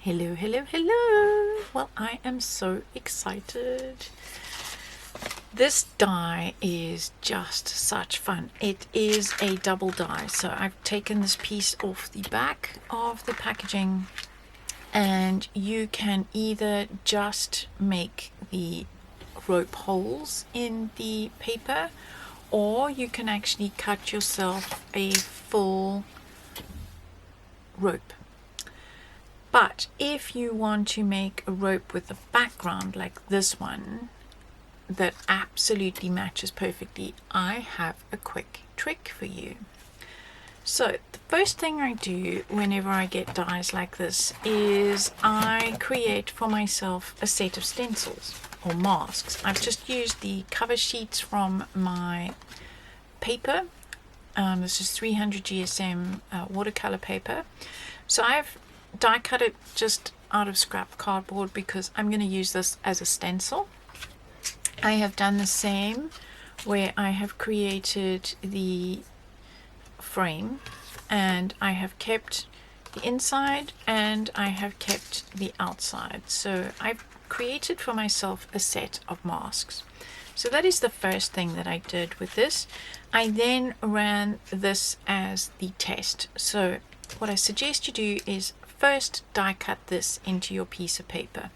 Hello, hello, hello. Well, I am so excited. This die is just such fun. It is a double die. So I've taken this piece off the back of the packaging, and you can either just make the rope holes in the paper, or you can actually cut yourself a full rope. But if you want to make a rope with a background like this one that absolutely matches perfectly, I have a quick trick for you. So the first thing I do whenever I get dies like this is I create for myself a set of stencils or masks. I've just used the cover sheets from my paper. This is 300 GSM watercolor paper. So I've die cut it just out of scrap cardboard because I'm going to use this as a stencil. I have done the same where I have created the frame and I have kept the inside and I have kept the outside. So I've created for myself a set of masks. So that is the first thing that I did with this. I then ran this as the test. So what I suggest you do is first die cut this into your piece of paper,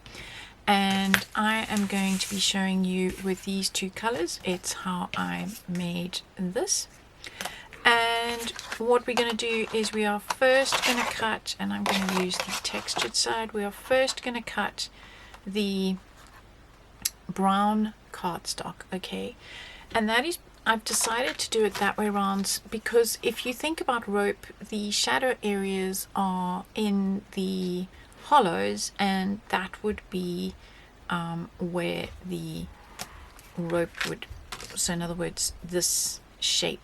and I am going to be showing you with these two colors. It's how I made this. And what we're going to do is we are first going to cut, and I'm going to use the textured side, we are first going to cut the brown cardstock, okay? And that is, I've decided to do it that way around because if you think about rope, the shadow areas are in the hollows, and that would be where the rope would, so in other words, this shape.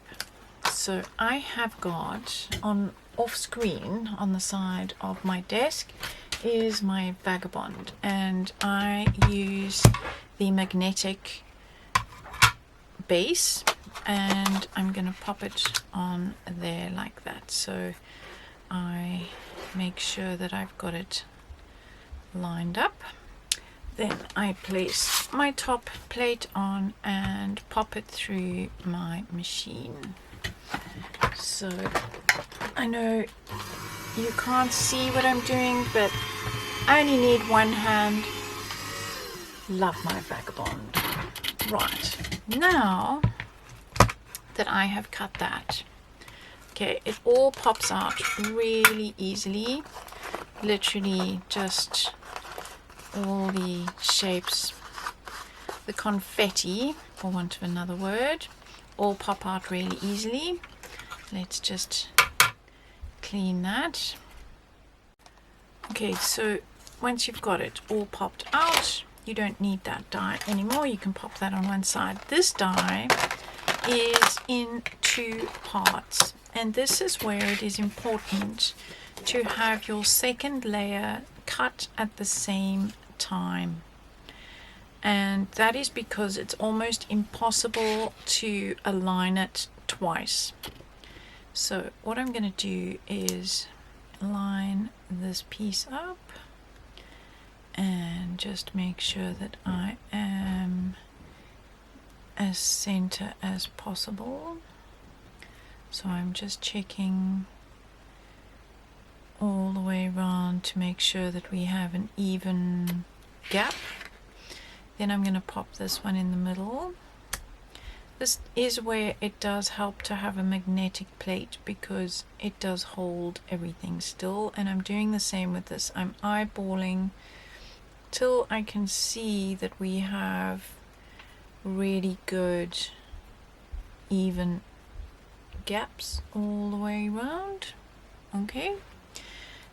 So I have got on off screen on the side of my desk is my vagabond, and I use the magnetic base and I'm going to pop it on there like that. So I make sure that I've got it lined up. Then I place my top plate on and pop it through my machine. So I know you can't see what I'm doing, but I only need one hand. Love my vagabond. Right, now that I have cut that, okay, it all pops out really easily. Literally just all the shapes, the confetti, for want of another word, all pop out really easily. Let's just clean that. Okay, so once you've got it all popped out, you don't need that die anymore. You can pop that on one side. This die is in two parts, and this is where it is important to have your second layer cut at the same time. And that is because it's almost impossible to align it twice. So what I'm going to do is line this piece up and just make sure that I am as center as possible. So I'm just checking all the way around to make sure that we have an even gap. Then I'm going to pop this one in the middle. This is where it does help to have a magnetic plate because it does hold everything still, and I'm doing the same with this. I'm eyeballing till I can see that we have really good even gaps all the way around. Okay,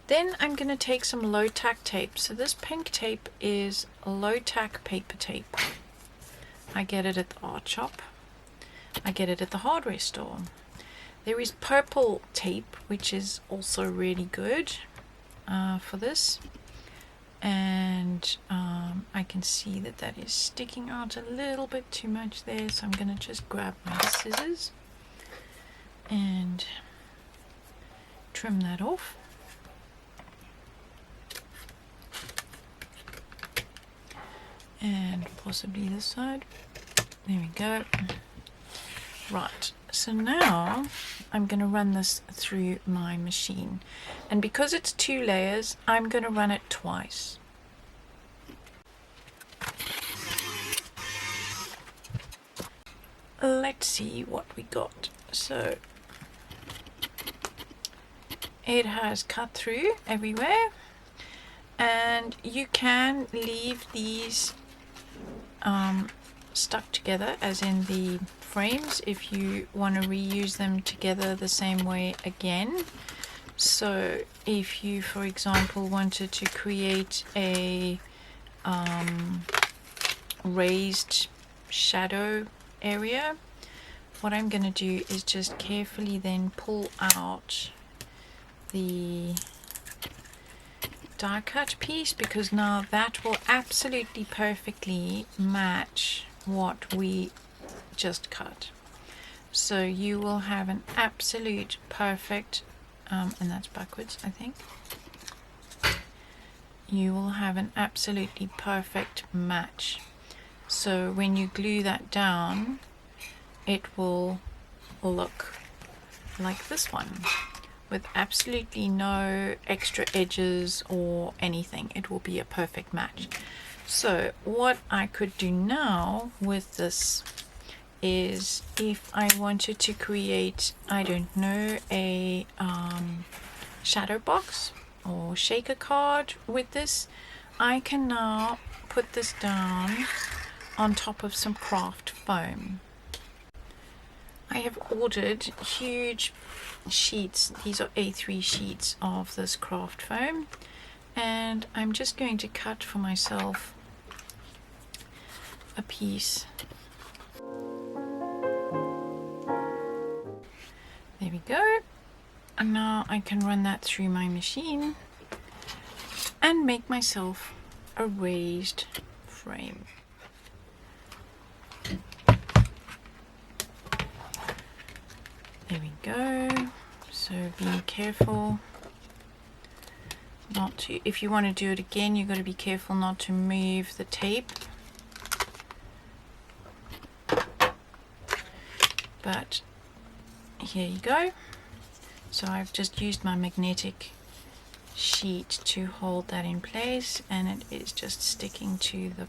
then I'm going to take some low tack tape. So this pink tape is low tack paper tape. I get it at the art shop. I get it at the hardware store. There is purple tape, which is also really good for this. And I can see that that is sticking out a little bit too much there, so I'm going to just grab my scissors and trim that off. and possibly this side. There we go. Right, so now I'm going to run this through my machine, and because it's 2 layers, I'm going to run it twice. Let's see what we got. So it has cut through everywhere, and you can leave these stuck together, as in the frames, if you want to reuse them together the same way again. So if you, for example, wanted to create a raised shadow area, what I'm going to do is just carefully then pull out the die cut piece, because now that will absolutely perfectly match what we just cut. So you will have an absolute perfect and that's backwards, I think. You will have an absolutely perfect match. So when you glue that down, it will look like this one, with absolutely no extra edges or anything. It will be a perfect match. So what I could do now with this is, if I wanted to create, I don't know, a shadow box or shaker card with this, I can now put this down on top of some craft foam. I have ordered huge sheets, these are A3 sheets of this craft foam, and I'm just going to cut for myself a piece. There we go. And now I can run that through my machine and make myself a raised frame. There we go. So be careful not to, if you want to do it again, you've got to be careful not to move the tape. But here you go. So I've just used my magnetic sheet to hold that in place, and it is just sticking to the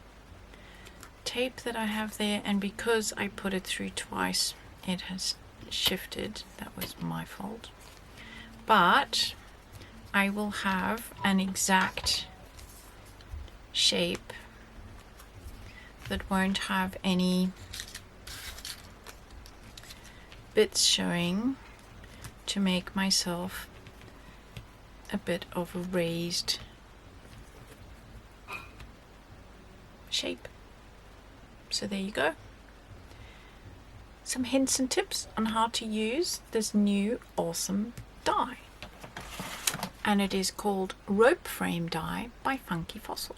tape that I have there, and because I put it through twice, it has shifted. That was my fault. But I will have an exact shape that won't have any bits showing, to make myself a bit of a raised shape. So there you go. Some hints and tips on how to use this new awesome die. And it is called Rope Frame Die by Funky Fossil.